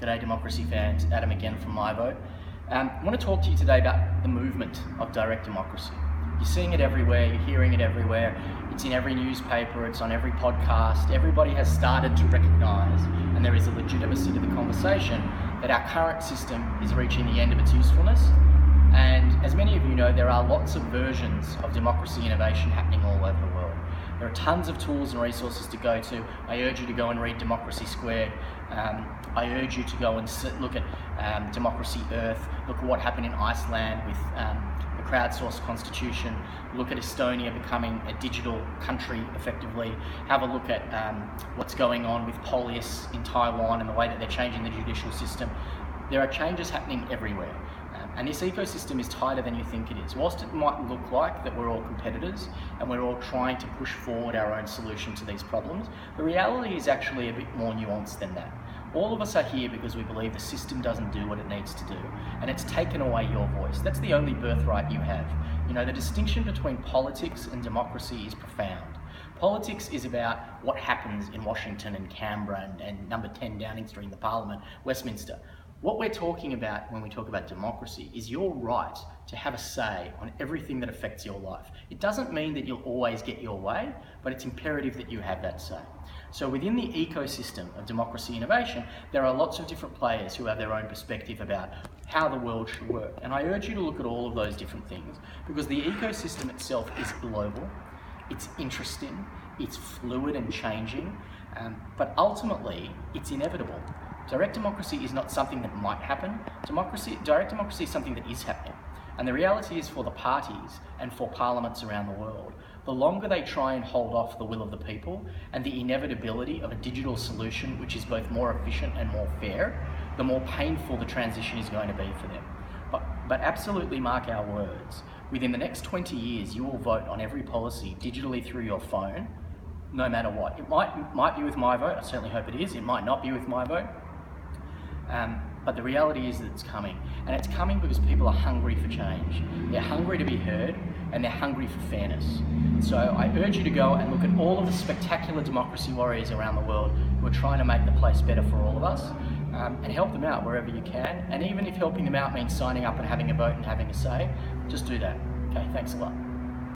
G'day democracy fans, Adam again from MiVote. I want to talk to you today about the movement of direct democracy. You're seeing it everywhere, you're hearing it everywhere, it's in every newspaper, it's on every podcast. Everybody has started to recognise, and there is a legitimacy to the conversation, that our current system is reaching the end of its usefulness. And as many of you know, there are lots of versions of democracy innovation happening all over the world. There are tons of tools and resources to go to. I urge you to go and read Democracy Squared. I urge you to go and look at Democracy Earth, look at what happened in Iceland with the crowdsourced constitution, look at Estonia becoming a digital country effectively, have a look at what's going on with Polis in Taiwan and the way that they're changing the judicial system. There are changes happening everywhere. And this ecosystem is tighter than you think it is. Whilst it might look like that we're all competitors and we're all trying to push forward our own solution to these problems, the reality is actually a bit more nuanced than that. All of us are here because we believe the system doesn't do what it needs to do, and it's taken away your voice. That's the only birthright you have. You know, the distinction between politics and democracy is profound. Politics is about what happens in Washington and Canberra and number 10 Downing Street in the Parliament, Westminster. What we're talking about when we talk about democracy is your right to have a say on everything that affects your life. It doesn't mean that you'll always get your way, but it's imperative that you have that say. So within the ecosystem of democracy innovation, there are lots of different players who have their own perspective about how the world should work. And I urge you to look at all of those different things, because the ecosystem itself is global, it's interesting, it's fluid and changing, but ultimately it's inevitable. Direct democracy is not something that might happen. Direct democracy is something that is happening. And the reality is, for the parties and for parliaments around the world, the longer they try and hold off the will of the people and the inevitability of a digital solution which is both more efficient and more fair, the more painful the transition is going to be for them. But absolutely mark our words. Within the next 20 years, you will vote on every policy digitally through your phone, no matter what. It might be with MiVote, I certainly hope it is. It might not be with MiVote. But the reality is that it's coming, and it's coming because people are hungry for change. They're hungry to be heard, and they're hungry for fairness. So I urge you to go and look at all of the spectacular democracy warriors around the world who are trying to make the place better for all of us, and help them out wherever you can. And even if helping them out means signing up and having a vote and having a say, just do that. Okay, thanks a lot.